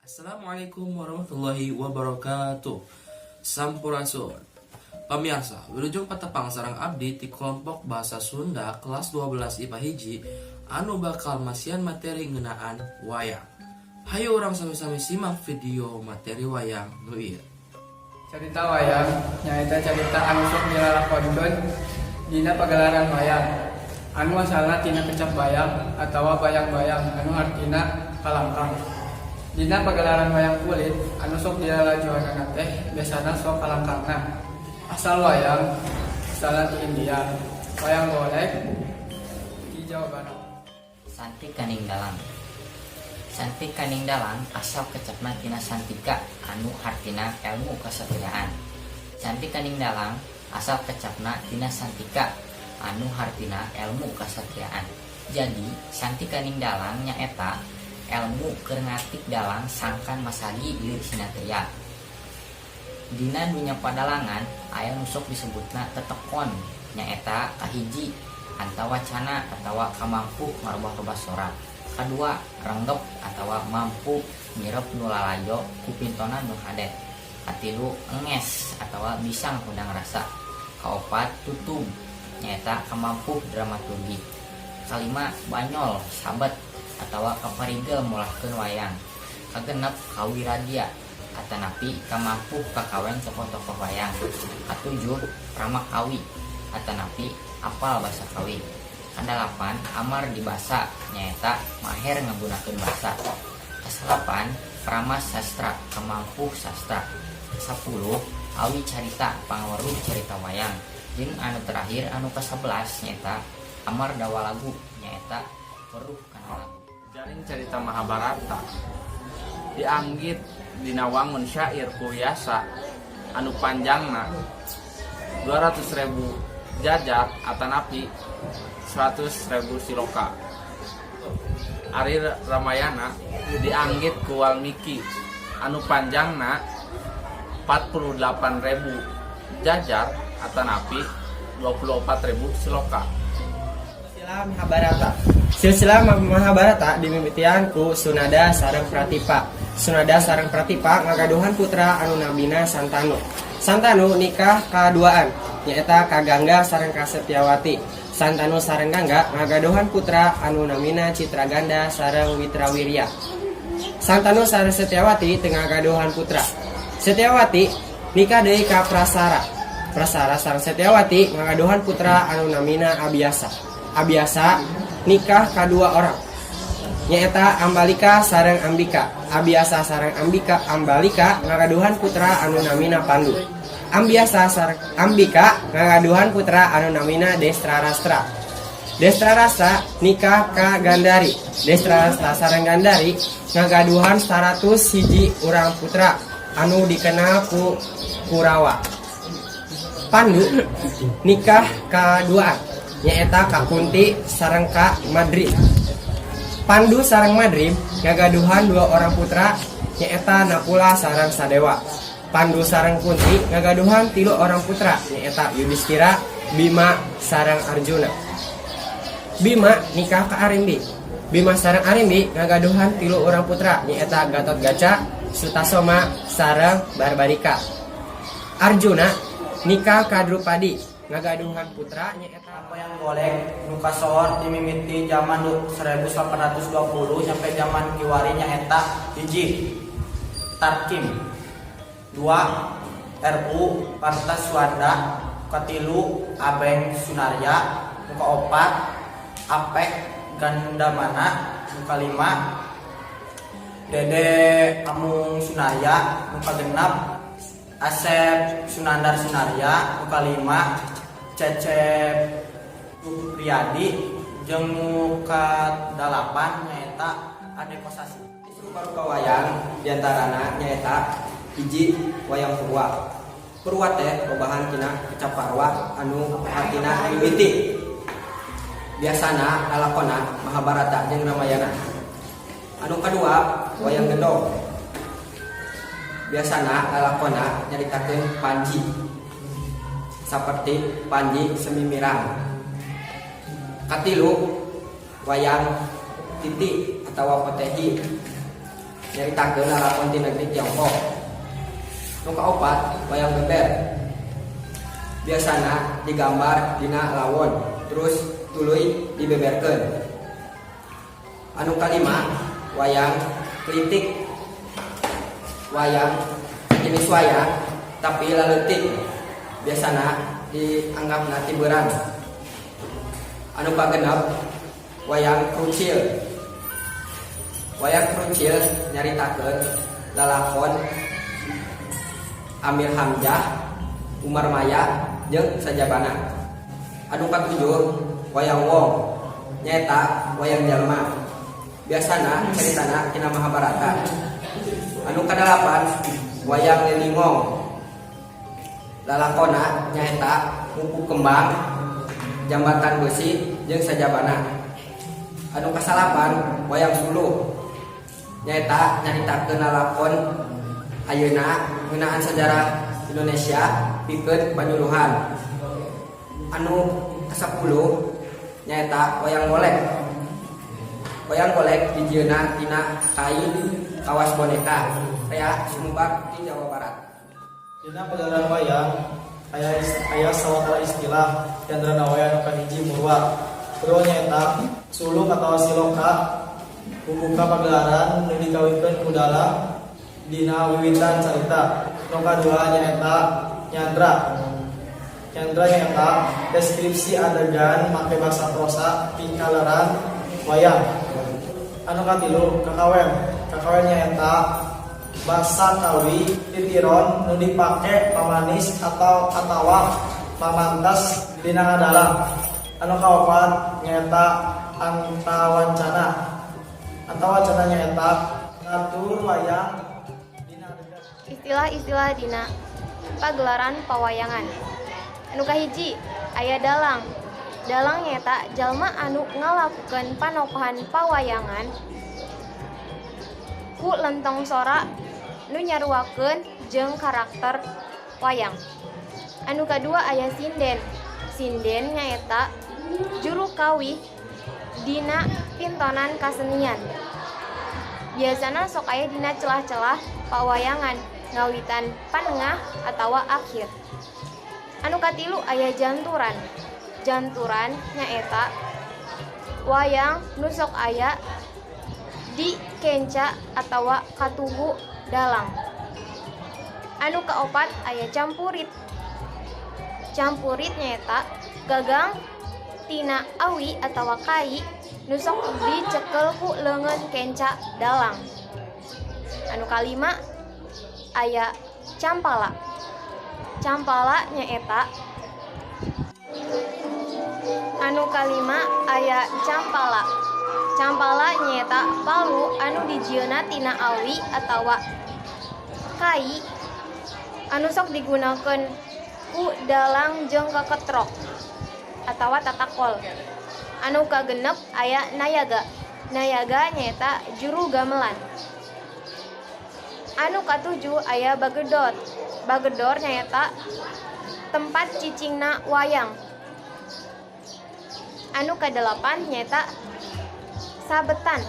Assalamualaikum warahmatullahi wabarakatuh. Sampurasun. Pemirsa, berujung patepang sareng abdi di kelompok bahasa Sunda kelas 12 IPA hiji anu bakal masian materi ngeunaan wayang. Hayu orang sami-sami simak video materi wayang nu ieu. Carita wayang nyaeta carita anu sok dilalakonkeun dina pagelaran wayang. Anu asalna tina kecap bayang atawa bayang-bayang anu artina kalangkang. Dina pagelaran wayang kulit anu sok dilalajoanana teh biasana sok kalangkangna. Asal wayang asalna ti India. Wayang golek di Jawa Barat. Santi Kaningdalang. Santi Kaningdalang asal kecapna tina santika anu artina ilmu kasatriaan. Santi Kaningdalang asal kecapna tina santika anu artina ilmu kasatriaan. Jadi Santi Kaningdalang nyaeta ilmu keur ngatik dalang sangkan masagi ieu sinatria. Dina dunya padalangan aya nu sok disebutna tetekon nyaeta kahiji antawa cana atawa kamampu ngarubah-rubah sorak. Kadua renggep atawa mampu nyirep nu lalajo ku pintona nu hade. Katilu enges atawa bisa ngundang rasa. Kaopat tutung nyaeta kamampu dramaturgi. Kalima banyol sabet atawa kaparigel mulahkeun wayang. Kagenep kawiradia atanapi kamampu kakaweng tokoh-tokoh wayang. Katujuh ramakawi atanapi apal basa kawi. Kadalapan amar di basa nyaeta maher ngagunakeun basa. Kasalapan pramas sastra kamampu sastra. Kasapuluh awi carita pangaweruh carita wayang. Jeung anu terakhir anu ka-11 nyaeta amar dawa lagu nyaeta weruh kana lagu. Jaring cerita Mahabharata dianggit dina wangun syair kuliasa anu panjangna 200.000 jajar atanapi 100.000 siloka. Ari Ramayana dianggit ku Walmiki anu panjangna 48.000 jajar atanapi 24.000 siloka. Silsilah Mahabharata dimimitian ku Sunada sareng Pratipa. Sunada sareng Pratipa ngagaduhan putra anu nabina Santanu. Santanu nikah kaduaan nyaeta ka Gangga sareng ka Setyawati. Santanu sareng Gangga ngagaduhan putra anu namina Citraganda sareng Witrawirya. Santanu sareng Setyawati teu ngagaduhan putra. Setyawati nikah deui ka Prasara. Prasara sareng Setyawati ngagaduhan putra anu namina Abiasa. Abiasa nikah kadua orang nyaeta Ambalika sareng Ambika. Abiasa sareng Ambalika ngagaduhan putra anu namina Pandu. Ambiasa sareng Ambika ngagaduhan putra anu namina Destrarastra. Destrarastra nikah ka Gandari. Destrarastra sareng Gandari ngagaduhan 101 urang putra anu dikenal ku Kurawa. Pandu nikah kaduaan nyaeta ka Kunti sareng ka Madrid. Pandu sareng Madrid ngagaduhan 2 orang putra nyaeta Nakula sareng Sadewa. Pandu sareng Kunti ngagaduhan 3 orang putra nyaeta Yudhistira, Bima sareng Arjuna. Bima nikah ka Arimbi. Bima sareng Arimbi ngagaduhan 3 orang putra nyaeta Gatotkaca, Sutasoma sareng Barbarika. Arjuna nikah ka Drupadi ngagaduhan putra nyaeta Wayang golek nu kasohor dimimiti zaman 1820 sampai zaman Kiwari nyaeta hiji Tarkim, 2 RU Partaswanda, katilu Abeng Sunarya, muka opat Apek Gandamana, muka 5 Dede Amung Sunarya, muka genap Asep Sunandar Sunarya, muka 5 Cecep Priyadi jeung muka 8 nyaeta Adekosasi. Isu paruka wayang diantarana nyaeta hiji wayang purwa. Purwa teh lobahan tina kecap parwa anu artina mimiti. Biasana lalakonna Mahabharata jeung Ramayana. Anu kadua wayang gendong. Biasana lalakonna nyaritakeun Panji. Seperti Panji Semimirang. Katilu wayang titi atau Potehi. nyaritakeun lalakon ti negeri Tiongkok. Nu kaopat wayang beber. Biasana digambar dina lawon terus tuluy dibeberkeun. Anu kalima wayang klitik. Wayang jenis wayang tapi laleutik. Biasana dianggapna ti beurang. Anu kagenep wayang krucil. Wayang krucil nyaritakeun lalakon Amir Hamzah, Umar Maya, jeung sajabana. Anu katujuh wayang wong nyaeta wayang jalma. Biasana caritana tina Mahabharata. Anu kadalapan wayang lilingong. Lalakona nyaeta Mupu Kembang, Jambatan Besi, jeung sajabana. Anu kasalapan wayang suluh nyaeta nyaritakeun lalakon ayeuna ngeunaan sejarah Indonesia pikeun panyuluhan. Anu ke-10 nyaeta wayang golek. Wayang golek dijieunna tina kain kawas boneka. Rea sumbar di Jawa Barat. Dina pagelaran wayang aya sawatara istilah diantarana wayang kahiji murwa. Kedua nyaeta suluk atau siloka pembuka pagelaran nu dikawinkeun ku dalang dina wiwitan carita. Nu kadua nyaeta nyandra. Nyandra nyaeta deskripsi adegan make basa prosa ti kaleran wayang. Anu katilu kakawen. Kakawen nyaeta basa kawi titiron nu dipake pamanis atawa pamantas dina ngadalang. Anu kaopat nyaeta antawancana. Antawancana nyaeta ngatur wayang dina adegan. Istilah-istilah dina pagelaran pawayangan. Anu kahiji aya dalang. Dalang nyaeta jalma anu ngalakukeun panokohan pawayangan ku lentong sora nu nyaruakeun jeung karakter wayang. Anu kadua aya sinden. Sinden nyaeta juru kawih dina pintonan kasenian. Biasana sok aya dina celah-celah pawayangan ngawitan panengah atawa akhir. Anu katilu aya janturan. Janturan nyaeta wayang nu sok aya di kenca atawa katugu dalang. Anu kaopat aya campurit. Campurit nyaeta gagang tina awi atawa kai nu sok dicekel ku leungeun kenca dalang. Anu kalima aya campala. Campala nyaeta anu kalima aya campala. Campala nyaeta palu anu dijieunna tina awi atawa kai anu sok digunakeun ku dalang jeung kaketrok atawa tatakol. Anu kagenep aya nayaga. Nayaga nyaeta juru gamelan. Anu katujuh aya bagedor. Bagedor nyaeta tempat cicingna wayang. Anu kadelapan nyaeta sabetan.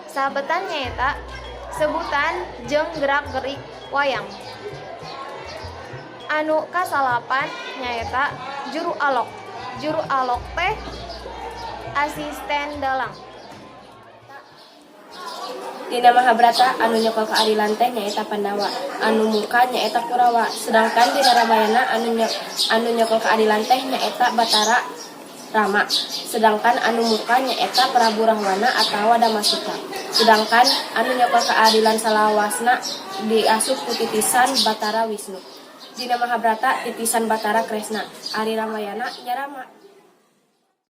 Sabetan nyaeta sebutan jeung gerak-gerik wayang. Anu kasalapan nyaeta juru alok. Juru alok teh asisten dalang. Dina Mahabharata anu nyokol keadilan teh nyaeta Pandawa, anu muka nyaeta Kurawa. Sedangkan dina Ramayana anu nyokol keadilan teh nyaeta Batara Rama. Sedangkan anu muka nyaeta Prabu Rahwana atawa Damasika. Sedangkan anu nyokol keadilan salawasna diasup ku titisan Batara Wisnu. Dina Mahabharata titisan Batara Kresna. Ari Ramayana nya Rama.